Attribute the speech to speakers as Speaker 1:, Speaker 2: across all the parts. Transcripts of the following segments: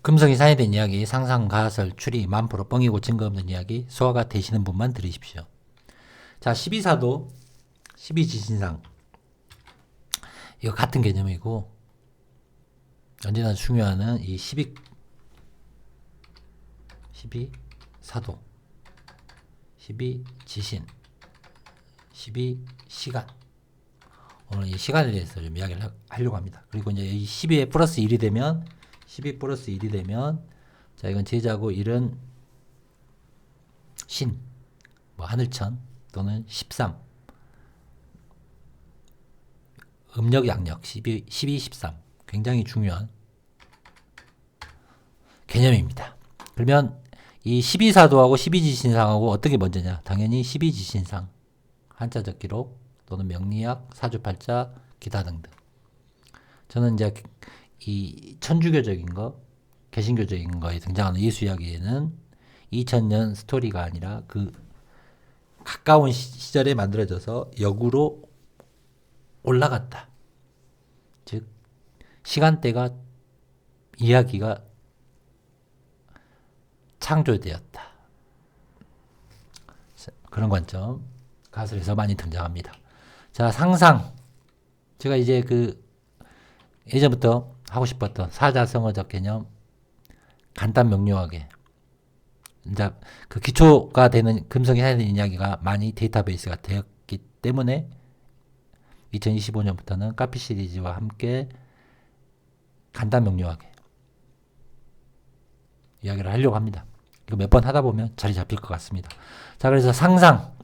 Speaker 1: 금성이 산해된 이야기, 상상, 가설, 추리, 만프로 뻥이고 증거 없는 이야기, 소화가 되시는 분만 들으십시오. 자, 12사도, 12지신상. 이거 같은 개념이고, 언제나 중요한 이 12사도, 12지신, 12시간. 오늘 이 시간에 대해서 좀 이야기를 하려고 합니다. 그리고 이제 이 12에 플러스 1이 되면, 12 플러스 1이 되면, 자, 이건 제자고 1은 신, 뭐 하늘천 또는 13. 음력, 양력, 12, 13. 굉장히 중요한 개념입니다. 그러면 이 12사도하고 12지신상하고 어떻게 먼저냐? 당연히 12지신상. 한자적 기록 또는 명리학, 사주팔자, 기타 등등. 저는 이제 이 천주교적인 거, 개신교적인 거에 등장하는 예수 이야기에는 2000년 스토리가 아니라 그 가까운 시절에 만들어져서 역으로 올라갔다. 즉 시간대가 이야기가 창조되었다. 그런 관점 가설에서 많이 등장합니다. 자, 상상. 제가 이제 그 예전부터 하고 싶었던 사자성어적 개념 간단 명료하게 이제 그 기초가 되는 금성이 해야 되는 이야기가 많이 데이터베이스가 되었기 때문에 2025년부터는 카피 시리즈와 함께 간단 명료하게 이야기를 하려고 합니다. 이거 몇 번 하다 보면 자리 잡힐 것 같습니다. 자, 그래서 상상.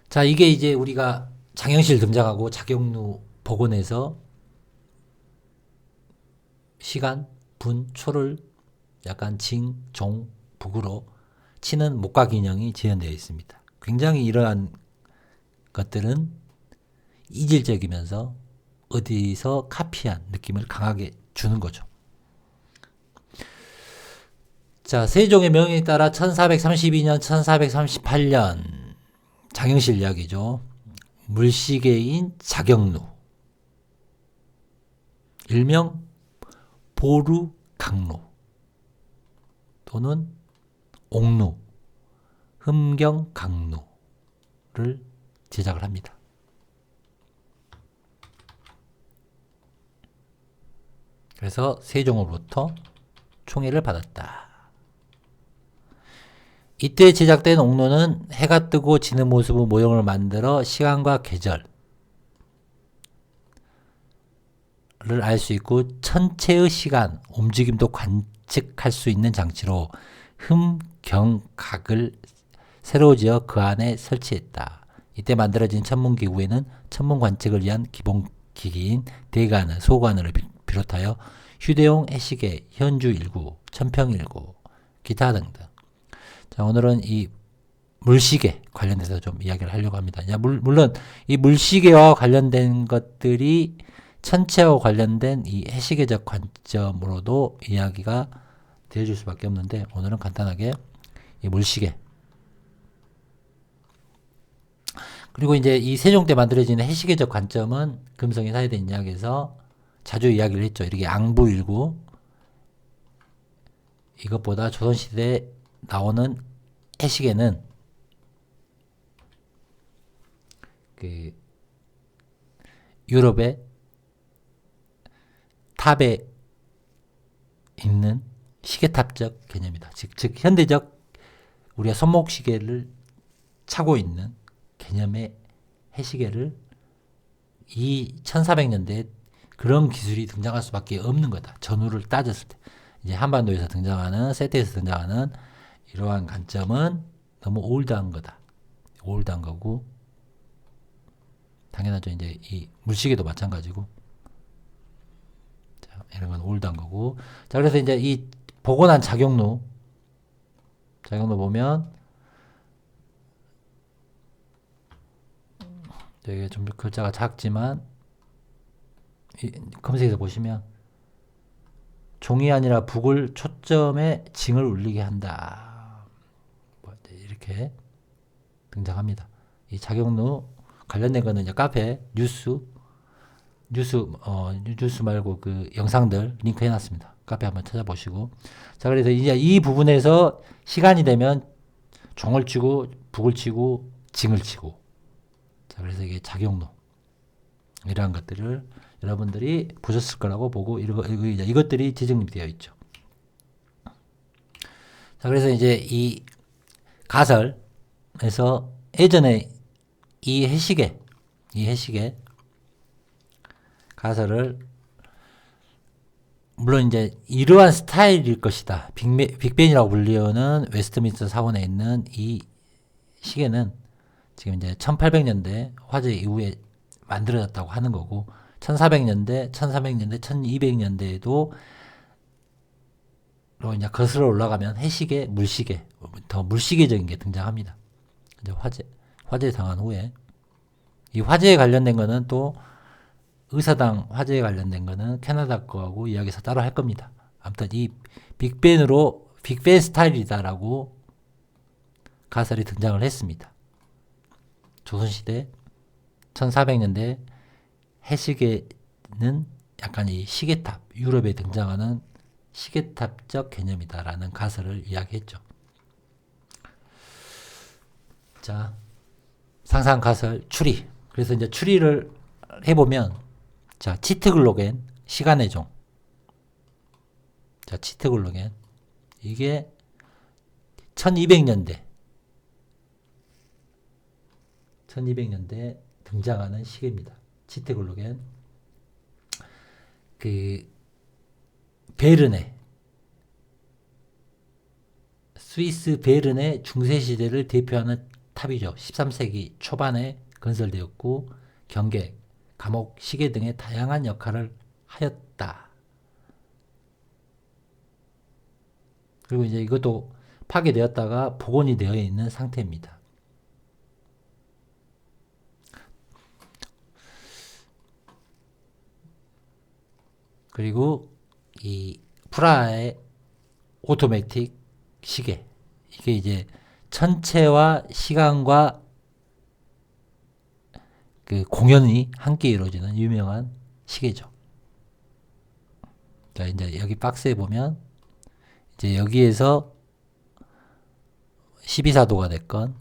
Speaker 1: 자, 이게 이제 우리가 장영실 등장하고 자경루 복원해서 시간, 분, 초를 약간 징, 종, 북으로 치는 목과 기령이 재현되어 있습니다. 굉장히 이러한 것들은 이질적이면서 어디서 카피한 느낌을 강하게 주는 거죠. 자, 세종의 명에 따라 1432년, 1438년 장영실 이야기죠. 물시계인 자경루, 일명 보루강루 또는 옥루, 흠경강루를 제작을 합니다. 그래서 세종으로부터 총애를 받았다. 이때 제작된 옥루는 해가 뜨고 지는 모습의 모형을 만들어 시간과 계절을 알 수 있고 천체의 시간, 움직임도 관측할 수 있는 장치로 흠경각을 새로 지어 그 안에 설치했다. 이때 만들어진 천문기구에는 천문 관측을 위한 기본 기기인 대관을, 소관을 비롯하여 휴대용 해시계, 현주일구, 천평일구, 기타 등등. 자, 오늘은 이 물시계 관련돼서 좀 이야기를 하려고 합니다. 물론 이 물시계와 관련된 것들이 천체와 관련된 이 해시계적 관점으로도 이야기가 되어줄 수밖에 없는데 오늘은 간단하게 이 물시계 그리고 이제 이 세종 때 만들어지는 해시계적 관점은 금성이 사회된 이야기에서 자주 이야기를 했죠. 이렇게 앙부일구 이것보다 조선시대에 나오는 해시계는 그 유럽의 탑에 있는 시계탑적 개념이다. 즉 현대적 우리가 손목시계를 차고 있는 개념의 해시계를 이 1400년대에 그런 기술이 등장할 수밖에 없는 거다. 전후를 따졌을 때. 이제 한반도에서 등장하는, 세트에서 등장하는 이러한 관점은 너무 올드한 거다. 올드한 거고, 당연하죠. 이제 이 물시계도 마찬가지고. 자, 이런 건 올드한 거고. 자, 그래서 이제 이 복원한 자경루 보면, 되게 좀 글자가 작지만, 검색해서 보시면, 종이 아니라 북을 초점에 징을 울리게 한다. 이렇게 등장합니다. 이 자경루 관련된 거는 이제 카페, 뉴스, 뉴스 말고 그 영상들 링크 해놨습니다. 카페 한번 찾아보시고. 자, 그래서 이제 이 부분에서 시간이 되면 종을 치고, 북을 치고, 징을 치고. 자, 그래서 이게 작용로. 이러한 것들을 여러분들이 보셨을 거라고 보고, 이것들이 지정이 되어 있죠. 자, 그래서 이제 이 가설에서 예전에 이 해시계 가설을 물론 이제 이러한 스타일일 것이다. 빅벤이라고 불리우는 웨스트민스터 사원에 있는 이 시계는 지금 이제 1800년대 화재 이후에 만들어졌다고 하는 거고 1400년대, 1200년대에도 로 이제 거슬러 올라가면 해시계, 물시계, 더 물시계적인 게 등장합니다. 이제 화재 당한 후에 이 화재에 관련된 거는 또 의사당 화재에 관련된 거는 캐나다 거하고 이야기해서 따로 할 겁니다. 아무튼 이 빅벤 스타일이다라고 가설이 등장을 했습니다. 조선시대 1400년대 해시계는 약간 이 시계탑, 유럽에 등장하는 시계탑적 개념이다라는 가설을 이야기했죠. 자, 상상 가설 추리. 그래서 이제 추리를 해보면, 자, 치트글로겐, 시간의 종. 자, 치트글로겐. 이게 1200년대 등장하는 시계입니다. 치트글로겐. 베르네. 스위스 베르네 중세시대를 대표하는 탑이죠. 13세기 초반에 건설되었고 경계, 감옥, 시계 등의 다양한 역할을 하였다. 그리고 이제 이것도 파괴되었다가 복원이 되어 있는 상태입니다. 그리고 이 프라하의 오토매틱 시계, 이게 이제 천체와 시간과 그 공연이 함께 이루어지는 유명한 시계죠. 자, 이제 여기 박스에 보면 이제 여기에서 12사도가 됐건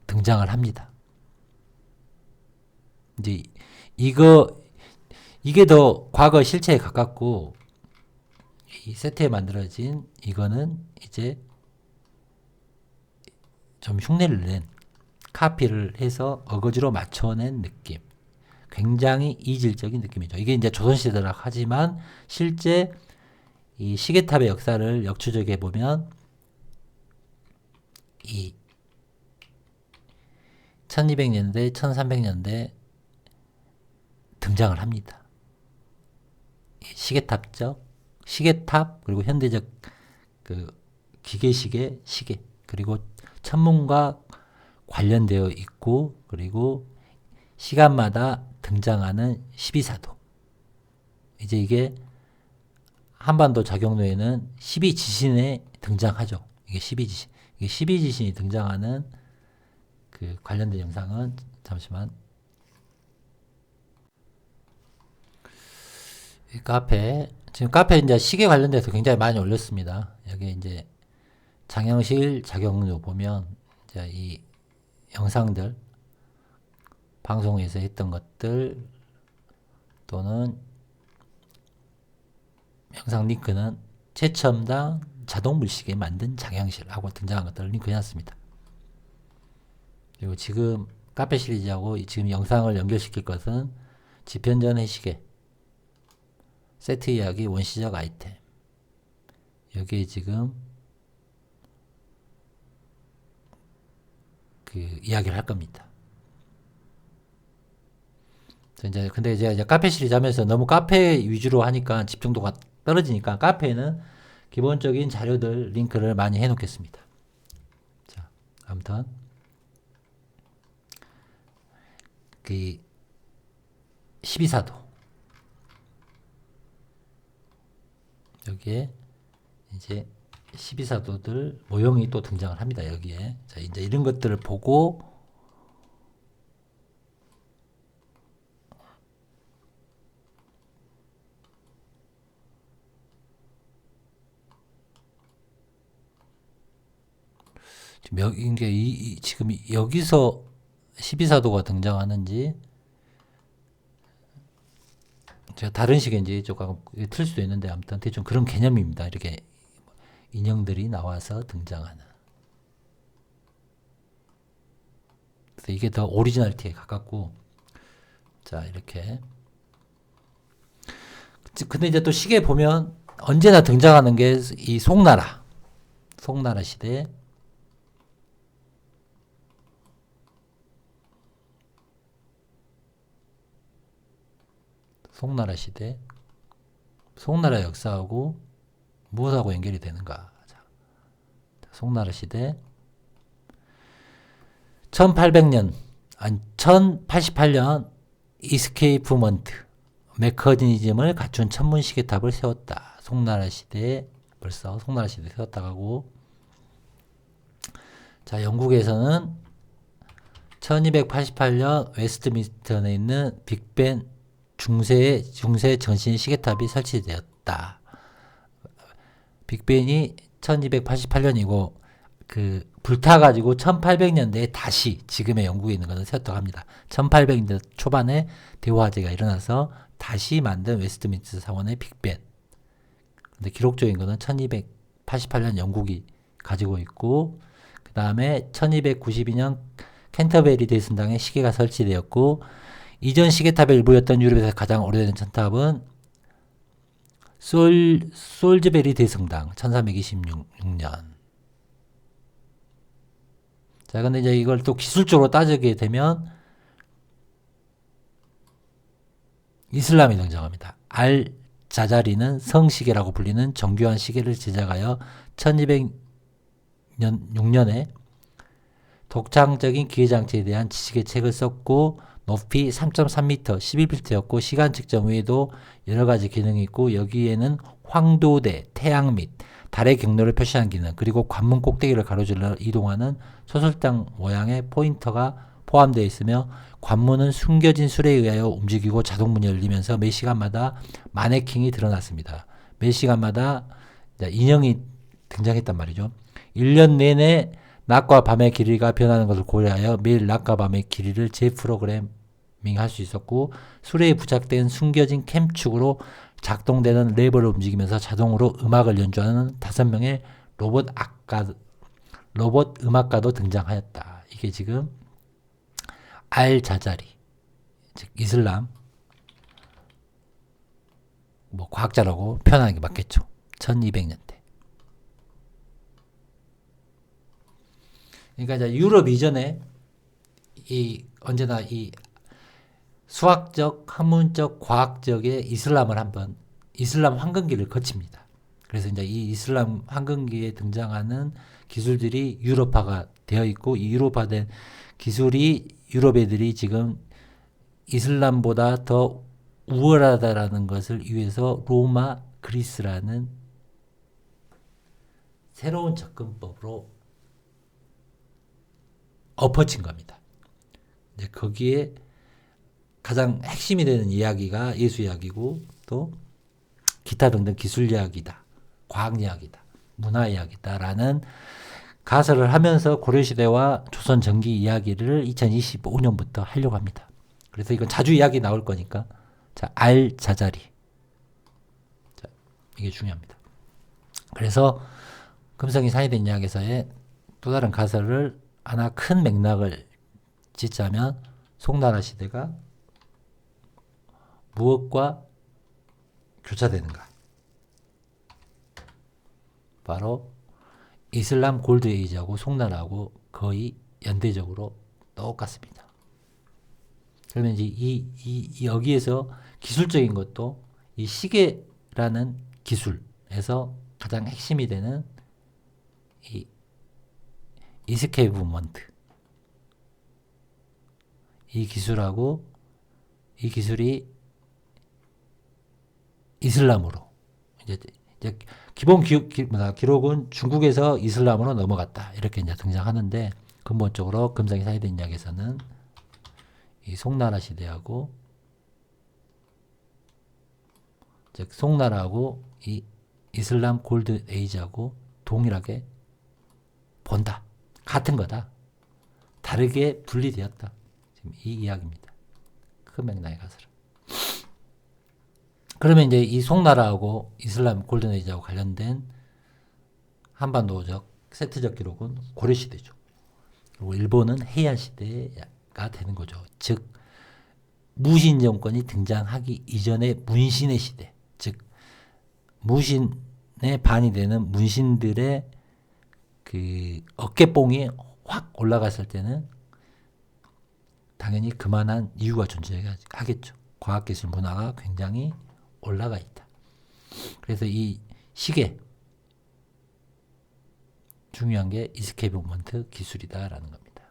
Speaker 1: 등장을 합니다. 이제 이게 더 과거 실체에 가깝고 이 세트에 만들어진 이거는 이제 좀 흉내를 낸 카피를 해서 어거지로 맞춰낸 느낌. 굉장히 이질적인 느낌이죠. 이게 이제 조선시대라 하지만 실제 이 시계탑의 역사를 역추적해 보면 이 1200년대, 1300년대 등장을 합니다. 시계탑 그리고 현대적 그 기계식의 시계 그리고 천문과 관련되어 있고 그리고 시간마다 등장하는 12사도. 이제 이게 한반도 작용로에는 12지신에 등장하죠. 이게 12지신. 이게 12지신이 등장하는 그 관련된 영상은 잠시만. 이 지금 카페 이제 시계 관련돼서 굉장히 많이 올렸습니다. 여기 이제 장영실 작용료 보면 이제 이 영상들 방송에서 했던 것들 또는 영상 링크는 최첨단 자동 물시계 만든 장영실하고 등장한 것들을 링크 해놨습니다. 그리고 지금 카페 시리즈하고 지금 영상을 연결시킬 것은 지편전 해시계 세트 이야기 원시적 아이템 여기에 지금 그 이야기를 할 겁니다. 근데 이제 카페 시리즈 하면서 너무 카페 위주로 하니까 집중도가 떨어지니까 카페에는 기본적인 자료들 링크를 많이 해놓겠습니다. 자, 아무튼 그 12사도 여기에 이제 12사도들 모형이 또 등장을 합니다. 여기에 자 이제 이런 것들을 보고 이게 지금 여기서 12사도가 등장하는지 제가 다른 식인지 조금 틀 수도 있는데 아무튼 대충 그런 개념입니다. 이렇게 인형들이 나와서 등장하는. 그래서 이게 더 오리지널티에 가깝고, 자 이렇게. 근데 이제 또 시계 보면 언제나 등장하는 게 이 송나라 시대. 송나라 시대. 송나라 역사하고 무엇하고 연결이 되는가? 자, 송나라 시대. 1800년, 아니 1088년 이스케이프먼트 메커니즘을 갖춘 천문 시계탑을 세웠다. 송나라 시대에 벌써 송나라 시대에 세웠다 가고, 자 영국에서는 1288년 웨스트민스턴에 있는 빅벤 중세 전신 시계탑이 설치되었다. 빅벤이 1288년이고 그 불타가지고 1800년대에 다시 지금의 영국에 있는 것을 세웠다고 합니다. 1800년대 초반에 대화재가 일어나서 다시 만든 웨스트민스터 사원의 빅벤. 근데 기록적인 것은 1288년 영국이 가지고 있고, 그 다음에 1292년 캔터베리 대성당에 시계가 설치되었고, 이전 시계탑의 일부였던 유럽에서 가장 오래된 천탑은 솔즈베리 대성당 1326년. 자, 근데 이제 이걸 또 기술적으로 따지게 되면 이슬람이 등장합니다. 자자리는 성시계라고 불리는 정교한 시계를 제작하여 1206년에 독창적인 기계장치에 대한 지식의 책을 썼고, 높이 3.3m, 11피트였고, 시간 측정 외에도 여러가지 기능이 있고, 여기에는 황도대, 태양 및 달의 경로를 표시하는 기능, 그리고 관문 꼭대기를 가로질러 이동하는 소설장 모양의 포인터가 포함되어 있으며, 관문은 숨겨진 술에 의하여 움직이고 자동문이 열리면서 매 시간마다 마네킹이 드러났습니다. 매 시간마다 인형이 등장했단 말이죠. 1년 내내 낮과 밤의 길이가 변하는 것을 고려하여 매일 낮과 밤의 길이를 재프로그래밍할 수 있었고, 수레에 부착된 숨겨진 캠축으로 작동되는 레버를 움직이면서 자동으로 음악을 연주하는 5명의 로봇 음악가도 등장하였다. 이게 지금 알자자리, 즉 이슬람 과학자라고 표현하는 게 맞겠죠. 1200년대. 그러니까 이제 유럽 이전에 언제나 이 수학적, 학문적, 과학적의 이슬람 황금기를 거칩니다. 그래서 이제 이 이슬람 황금기에 등장하는 기술들이 유럽화가 되어 있고, 이 유럽화된 기술이 유럽 애들이 지금 이슬람보다 더 우월하다라는 것을 위해서 로마, 그리스라는 새로운 접근법으로 엎어친 겁니다. 이제 거기에 가장 핵심이 되는 이야기가 예수 이야기고, 또 기타 등등 기술 이야기다, 과학 이야기다, 문화 이야기다라는 가설을 하면서 고려시대와 조선 전기 이야기를 2025년부터 하려고 합니다. 그래서 이건 자주 이야기 나올 거니까, 자, 알자자리. 자, 이게 중요합니다. 그래서 금성이 사이된 이야기에서의 또 다른 가설을 하나 큰 맥락을 짓자면, 송나라 시대가 무엇과 교차되는가? 바로 이슬람 골드 에이지하고 송나라하고 거의 연대적으로 똑같습니다. 그러면 이제 여기에서 기술적인 것도 이 시계라는 기술에서 가장 핵심이 되는 이 이스케이프먼트, 이 기술하고 이 기술이 이슬람으로 이제 기본 기록은 중국에서 이슬람으로 넘어갔다, 이렇게 이제 등장하는데, 근본적으로 금성이 사이된 이야기에서는 이 송나라 시대하고, 즉 송나라하고 이 이슬람 골드 에이지하고 동일하게 본다, 같은 거다. 다르게 분리되었다. 지금 이 이야기입니다. 큰 맥락에 가서는. 그러면 이제 이 송나라하고 이슬람 골든에이지하고 관련된 한반도적 세트적 기록은 고려시대죠. 그리고 일본은 해야시대가 되는 거죠. 즉 무신 정권이 등장하기 이전의 문신의 시대, 즉 무신의 반이 되는 문신들의 그 어깨뽕이 확 올라갔을 때는 당연히 그만한 이유가 존재하겠죠. 과학기술 문화가 굉장히 올라가 있다. 그래서 이 시계 중요한 게 이스케이프 무브먼트 기술이다라는 겁니다.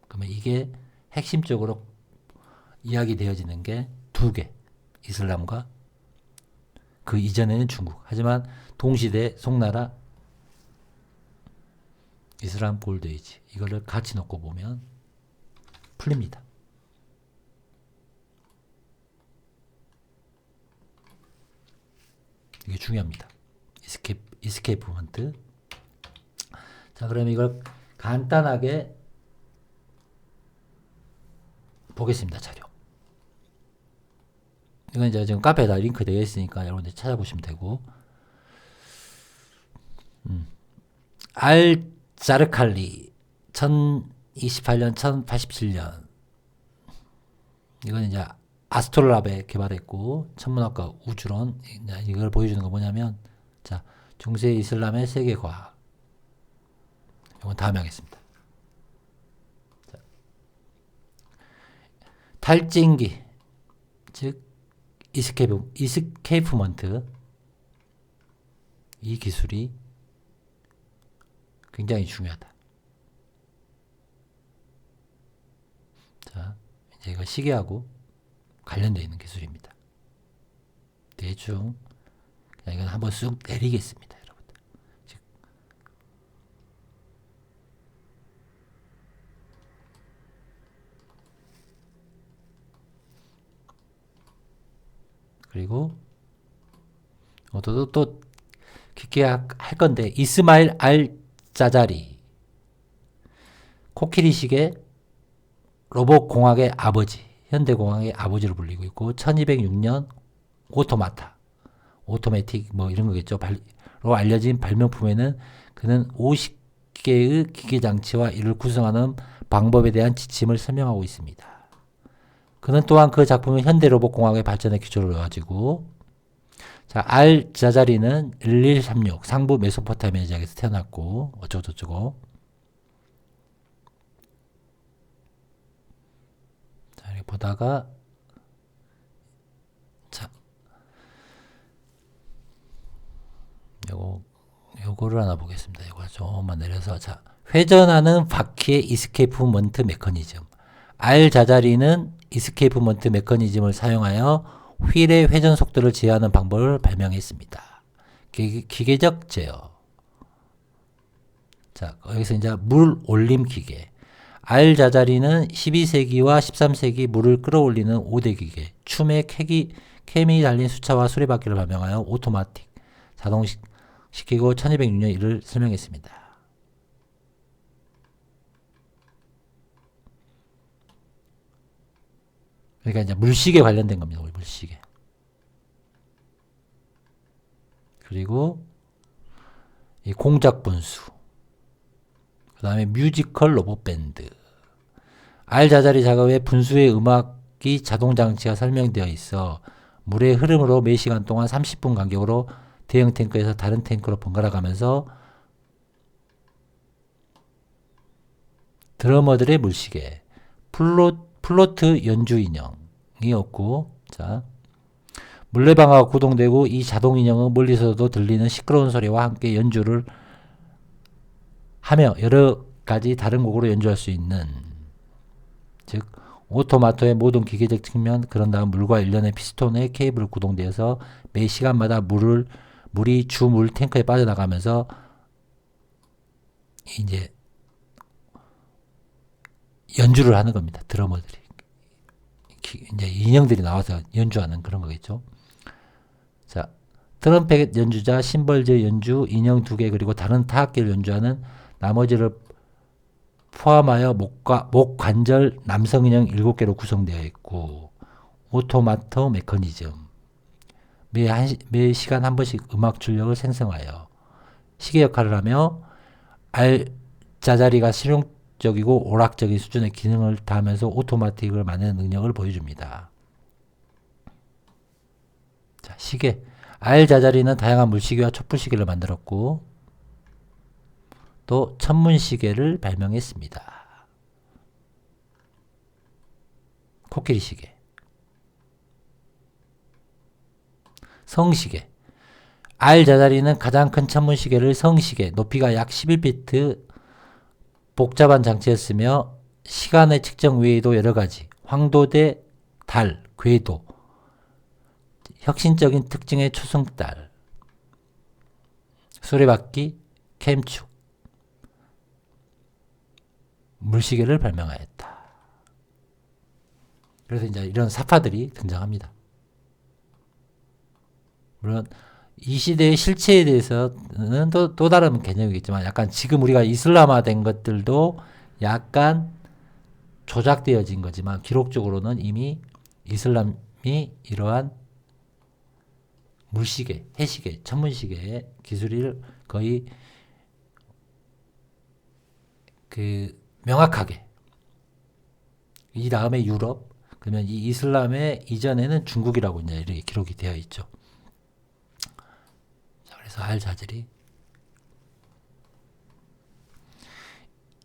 Speaker 1: 그러면 이게 핵심적으로 이야기되어지는 게 두 개, 이슬람과 그 이전에는 중국. 하지만 동시대 송나라, 이슬람 골드에이지 이거를 같이 놓고 보면 풀립니다. 이게 중요합니다. 이스케이프 무브먼트. 자, 그럼 이걸 간단하게 보겠습니다. 자료. 이건 이제 지금 카페에다 링크 되어 있으니까 여러분들 찾아보시면 되고, 알자르칼리 1028년 1087년 이건 이제 아스트롤랍에 개발했고 천문학과 우주론 이걸 보여주는 거 뭐냐면 자 중세 이슬람의 세계과학 이건 다음에 하겠습니다. 자, 탈진기 즉 이스케이프먼트 이 기술이 굉장히 중요하다. 자 이제 이거 시계하고 관련되어 있는 기술입니다. 대충 그냥 이건 한번 쑥 내리겠습니다. 여러분들. 그리고 또 깊게 할 건데 이스마일 알 자자리 코끼리 시계 로봇 공학의 아버지 현대공학의 아버지로 불리고 있고 1206년 오토매틱 뭐 이런 거겠죠. 로 알려진 발명품에는 그는 50개의 기계장치와 이를 구성하는 방법에 대한 지침을 설명하고 있습니다. 그는 또한 그 작품은 현대 로봇 공학의 발전의 기초를 가지고 자, 알 자자리는 1136 상부 메소포타미아 지역에서 태어났고 어쩌고저쩌고 자, 이렇게 보다가 자, 요거를 하나 보겠습니다. 이거 조금만 내려서 자, 회전하는 바퀴의 이스케이프먼트 메커니즘 알 자자리는 이스케이프먼트 메커니즘을 사용하여 휠의 회전 속도를 제어하는 방법을 발명했습니다. 기계적 제어. 자, 여기서 이제 물 올림 기계. 알 자자리는 12세기와 13세기 물을 끌어올리는 5대 기계. 춤에 캠이 달린 수차와 수레바퀴를 발명하여 오토마틱 자동시키고 1206년 이를 설명했습니다. 그러니까 이제 물시계 관련된 겁니다. 우리 물시계. 그리고 이 공작 분수. 그 다음에 뮤지컬 로봇 밴드. 알 자자리 작업에 분수의 음악이 자동 장치가 설명되어 있어 물의 흐름으로 매 시간 동안 30분 간격으로 대형 탱크에서 다른 탱크로 번갈아 가면서 드러머들의 물시계. 플로트 연주 인형이었고, 자, 물레방아가 구동되고 이 자동 인형은 멀리서도 들리는 시끄러운 소리와 함께 연주를 하며 여러 가지 다른 곡으로 연주할 수 있는, 즉 오토마토의 모든 기계적 측면, 그런 다음 물과 일련의 피스톤에 케이블을 구동되어서 매 시간마다 물이 주물 탱크에 빠져나가면서 이제 연주를 하는 겁니다. 드러머들이. 이제 인형들이 나와서 연주하는 그런 거겠죠. 자, 트럼펫 연주자, 심벌즈 연주, 인형 2개, 그리고 다른 타악기를 연주하는 나머지를 포함하여 목 관절 남성인형 7개로 구성되어 있고 오토마토 메커니즘 매 시간 한 번씩 음악 출력을 생성하여 시계 역할을 하며 알자자리가 실용적이고 오락적인 수준의 기능을 다하면서 오토마틱을 만드는 능력을 보여줍니다. 자, 시계 알자자리는 다양한 물시계와 촛불시계를 만들었고 또 천문시계를 발명했습니다. 코끼리 시계. 성시계. 알자자리는 가장 큰 천문시계를 성시계, 높이가 약 11피트 복잡한 장치였으며 시간의 측정 외에도 여러가지 황도대, 달, 궤도, 혁신적인 특징의 초승달, 수레바퀴, 캠축, 물시계를 발명하였다. 그래서 이제 이런 사파들이 등장합니다. 물론 이 시대의 실체에 대해서는 또 다른 개념이겠지만 약간 지금 우리가 이슬람화된 것들도 약간 조작되어진 거지만 기록적으로는 이미 이슬람이 이러한 물시계, 해시계, 천문시계의 기술을 거의 명확하게 이 다음에 유럽 그러면 이 이슬람의 이전에는 중국이라고 이제 이렇게 기록이 되어 있죠. 자, 그래서 알자들이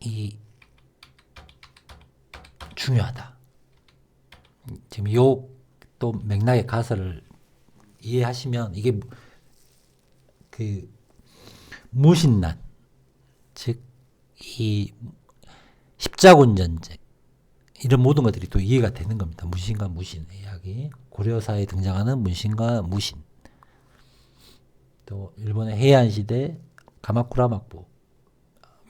Speaker 1: 이 중요하다. 지금 요 또 맥락의 가설을 이해하시면 이게 그 무신난 즉 이 십자군 전쟁 이런 모든 것들이 또 이해가 되는 겁니다. 무신과 무신의 이야기, 고려사에 등장하는 문신과 무신, 또 일본의 해안 시대 가마쿠라 막부,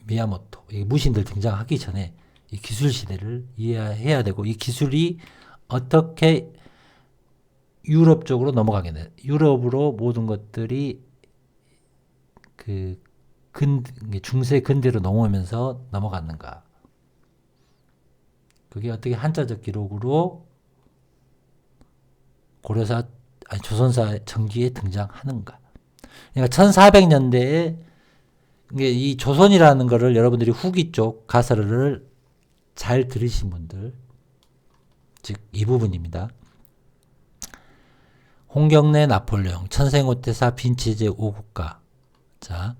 Speaker 1: 미야모토 이 무신들 등장하기 전에 이 기술 시대를 이해해야 되고 이 기술이 어떻게 유럽 쪽으로 넘어가게 돼. 유럽으로 모든 것들이 중세 근대로 넘어오면서 넘어갔는가. 그게 어떻게 한자적 기록으로 고려사, 조선사 전기에 등장하는가. 그러니까 1400년대에 이 조선이라는 거를 여러분들이 후기 쪽 가설을 잘 들으신 분들, 즉 이 부분입니다. 홍경래 나폴레옹, 천생오태사 빈체제 5국가, 자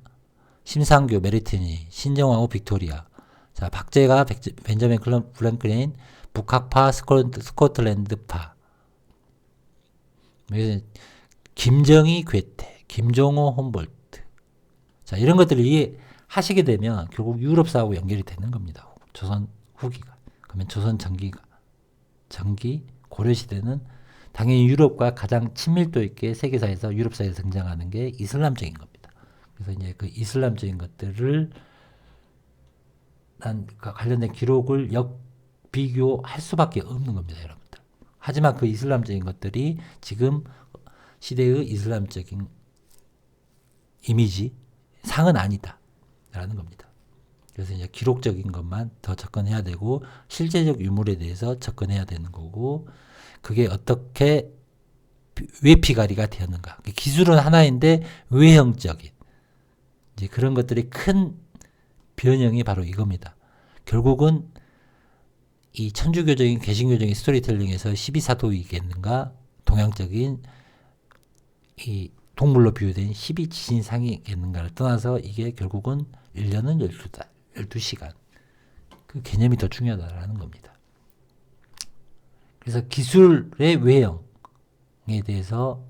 Speaker 1: 심상교 메리트니, 신정왕후 빅토리아, 자 박제가 벤저민 프랭클린, 북학파 스코틀랜드파, 김정희 괴테, 김종호 홈볼트, 자 이런 것들을 이해하시게 되면 결국 유럽사하고 연결이 되는 겁니다. 조선 후기가. 그러면 조선 전기 고려시대는 당연히 유럽과 가장 친밀도 있게 세계사에서 유럽사에서 등장하는 게 이슬람적인 겁니다. 그래서 이제 그 이슬람적인 것들을 관련된 기록을 비교할 수밖에 없는 겁니다, 여러분들. 하지만 그 이슬람적인 것들이 지금 시대의 이슬람적인 이미지 상은 아니다라는 겁니다. 그래서 이제 기록적인 것만 더 접근해야 되고 실제적 유물에 대해서 접근해야 되는 거고 그게 어떻게 외피가리가 되었는가. 기술은 하나인데 외형적인 이제 그런 것들이 큰 변형이 바로 이겁니다. 결국은 이 천주교적인 개신교적인 스토리텔링에서 12사도이겠는가 동양적인 이 동물로 비유된 12지신상이겠는가를 떠나서 이게 결국은 1년은 12달, 12시간 그 개념이 더 중요하다는 겁니다. 그래서 기술의 외형에 대해서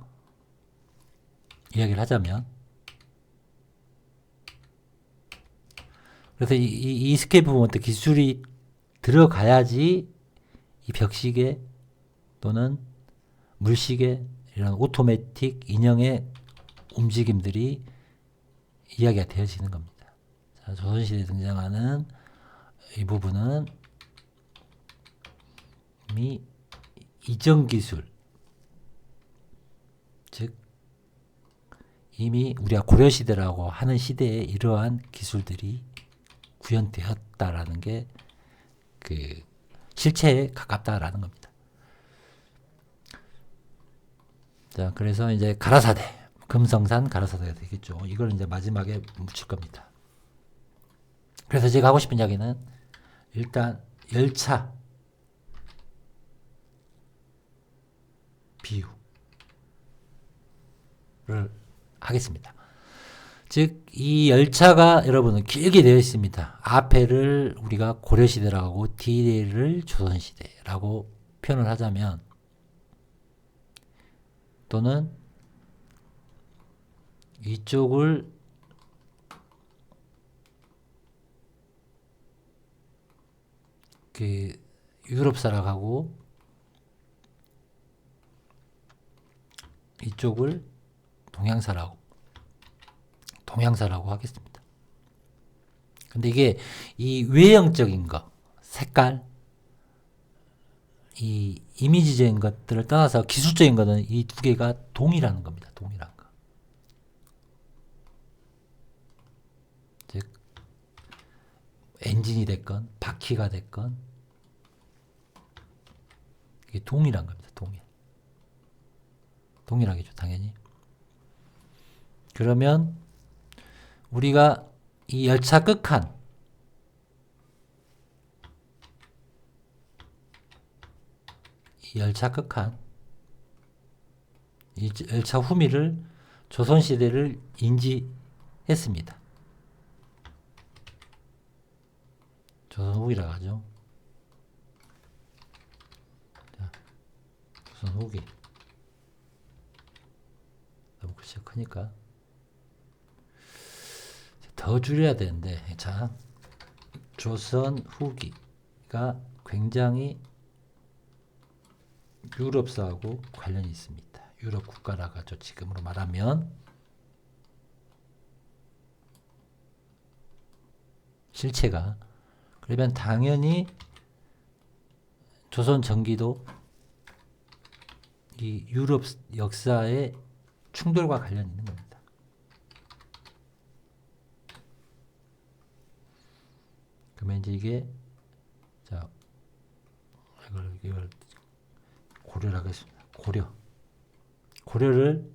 Speaker 1: 이야기를 하자면 그래서 이 스케이프 보면 기술이 들어가야지 이 벽시계 또는 물시계 이런 오토매틱 인형의 움직임들이 이야기가 되어지는 겁니다. 자, 조선시대에 등장하는 이 부분은 이미 이전 기술, 즉 이미 우리가 고려시대라고 하는 시대에 이러한 기술들이 구현되었다라는 게 그 실체에 가깝다라는 겁니다. 자, 그래서 이제 가라사대, 금성산 가라사대가 되겠죠. 이걸 이제 마지막에 묻힐 겁니다. 그래서 제가 하고 싶은 이야기는 일단 열차 비유를 하겠습니다. 즉, 이 열차가 여러분은 길게 되어 있습니다. 앞에를 우리가 고려시대라고 하고 뒤를 조선시대라고 표현을 하자면, 또는 이쪽을 그 유럽사라고 이쪽을 동양사라고 하겠습니다. 근데 이게 이 외형적인 거, 색깔, 이 이미지적인 것들을 떠나서 기술적인 거는 이 두 개가 동일한 겁니다. 동일한 거. 즉 엔진이 됐건 바퀴가 됐건 이게 동일한 겁니다. 동일하겠죠, 당연히. 그러면 우리가 이 열차 끝칸, 이 열차 후미를 조선시대를 인지했습니다. 조선 후기라고 하죠. 자, 조선 후기. 너무 글씨가 크니까 더 줄여야 되는데, 자, 조선 후기가 굉장히 유럽사하고 관련이 있습니다. 유럽 국가라고 하죠. 지금으로 말하면 실체가. 그러면 당연히 조선 전기도 이 유럽 역사의 충돌과 관련이 있는 겁니다. 그러면 이제 이게, 자, 이걸 고려를 하겠습니다. 고려를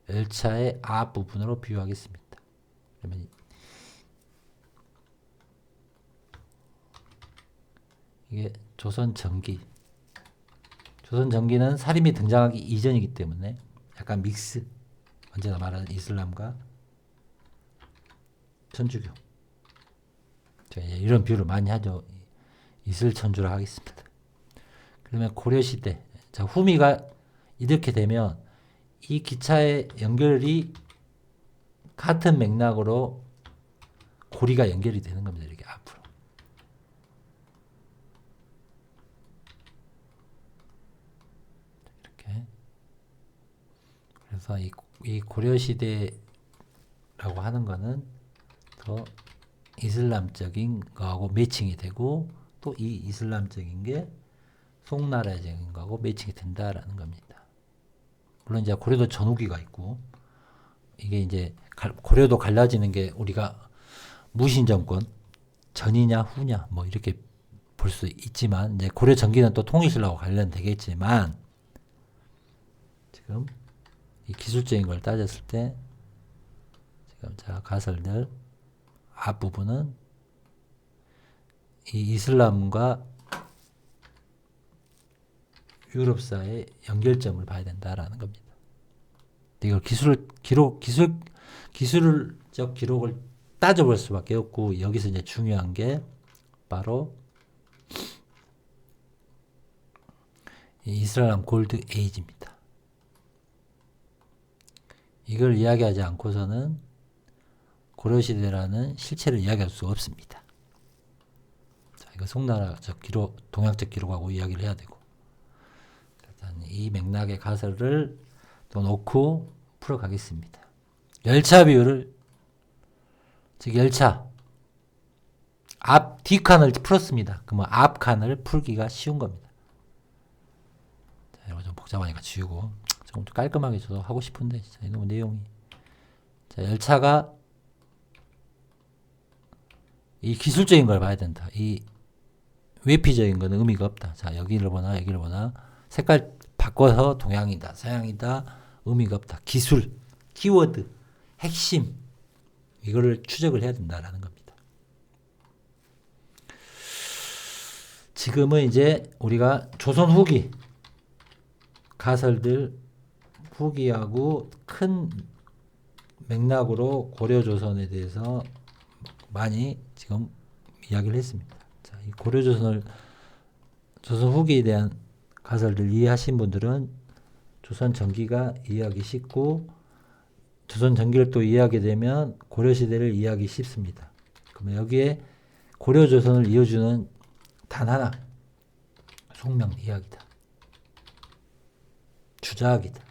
Speaker 1: 열차의 앞부분으로 비유하겠습니다. 그러면 이게 조선전기는 사림이 등장하기 이전이기 때문에 약간 믹스, 언제나 말하는 이슬람과 천주교, 이런 비유를 많이 하죠. 이슬천주라 하겠습니다. 그러면 고려시대, 자, 후미가 이렇게 되면 이 기차의 연결이 같은 맥락으로 고리가 연결이 되는 겁니다. 이렇게 앞으로. 이렇게. 그래서 이 고려시대라고 하는 거는 더 이슬람적인 거하고 매칭이 되고, 또 이 이슬람적인 게 송나라적인 거하고 매칭이 된다라는 겁니다. 물론 이제 고려도 전후기가 있고, 이게 이제 고려도 갈라지는 게 우리가 무신정권 전이냐 후냐 뭐 이렇게 볼 수 있지만, 이제 고려 전기는 또 통일신라하고 관련되겠지만, 지금 이 기술적인 걸 따졌을 때 지금 자 가설들 앞부분은 이 이슬람과 유럽사의 연결점을 봐야 된다라는 겁니다. 이걸 기술적 기록을 따져볼 수밖에 없고, 여기서 이제 중요한 게 바로 이 이슬람 골드 에이지입니다. 이걸 이야기하지 않고서는 고려시대라는 실체를 이야기할 수 없습니다. 자, 이거 송나라적 기록, 동양적 기록하고 이야기를 해야 되고, 일단 이 맥락의 가설을 또 놓고 풀어가겠습니다. 열차 비율을, 즉 열차 앞 뒷칸을 풀었습니다. 그러면 앞칸을 풀기가 쉬운 겁니다. 자, 이거 좀 복잡하니까 지우고 좀 깔끔하게 저도 하고 싶은데 진짜 너무 내용이. 자, 열차가 이 기술적인 걸 봐야 된다. 이 외피적인 거는 의미가 없다. 자, 여기를 보나 여기를 보나 색깔 바꿔서 동양이다 서양이다 의미가 없다. 기술, 키워드, 핵심 이거를 추적을 해야 된다라는 겁니다. 지금은 이제 우리가 조선 후기 가설들 후기하고 큰 맥락으로 고려 조선에 대해서 많이 지금 이야기를 했습니다. 자, 이 고려 조선 후기에 대한 가설들 이해하신 분들은 조선 전기가 이해하기 쉽고 조선 전기를 또 이해하게 되면 고려 시대를 이해하기 쉽습니다. 그러면 여기에 고려 조선을 이어주는 단 하나 송명 이야기다. 주자학이다.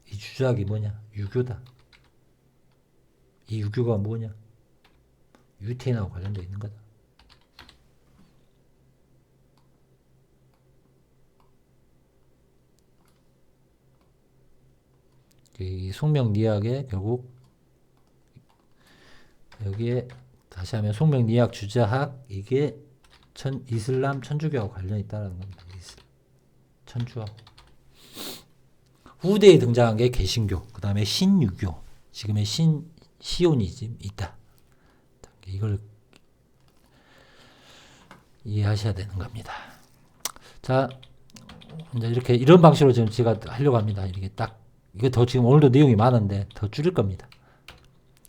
Speaker 1: 이 주자학이 뭐냐? 유교다. 이 유교가 뭐냐? 유태인하고 관련되어 있는 거다. 이 송명리학에 결국 여기에 다시 하면 송명리학 주자학 이게 이슬람 천주교하고 관련이 있다는 겁니다. 천주하고 후대에 등장한 게 개신교, 그 다음에 신유교, 지금의 시오니즘 있다. 이걸 이해하셔야 되는 겁니다. 자, 이제 이렇게 이런 방식으로 지금 제가 하려고 합니다. 이렇게 딱 이거 더 지금 오늘도 내용이 많은데 더 줄일 겁니다.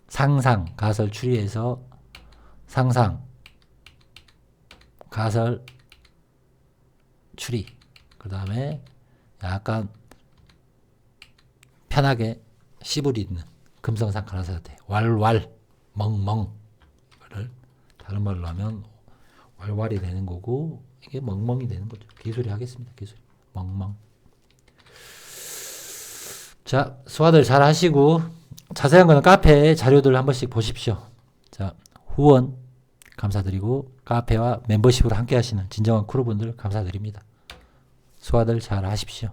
Speaker 1: 상상, 가설 추리해서 상상, 가설, 추리. 그 다음에 약간 편하게 씨부리 있는 금성상관하사대 왈왈, 멍멍. 를 다른 말로 하면 왈왈이 되는 거고 이게 멍멍이 되는 거죠. 개소리 하겠습니다. 개소리. 멍멍. 자, 수화들 잘 하시고 자세한 거는 카페 자료들 한 번씩 보십시오. 자, 후원 감사드리고 카페와 멤버십으로 함께 하시는 진정한 크루분들 감사드립니다. 수화들 잘 하십시오.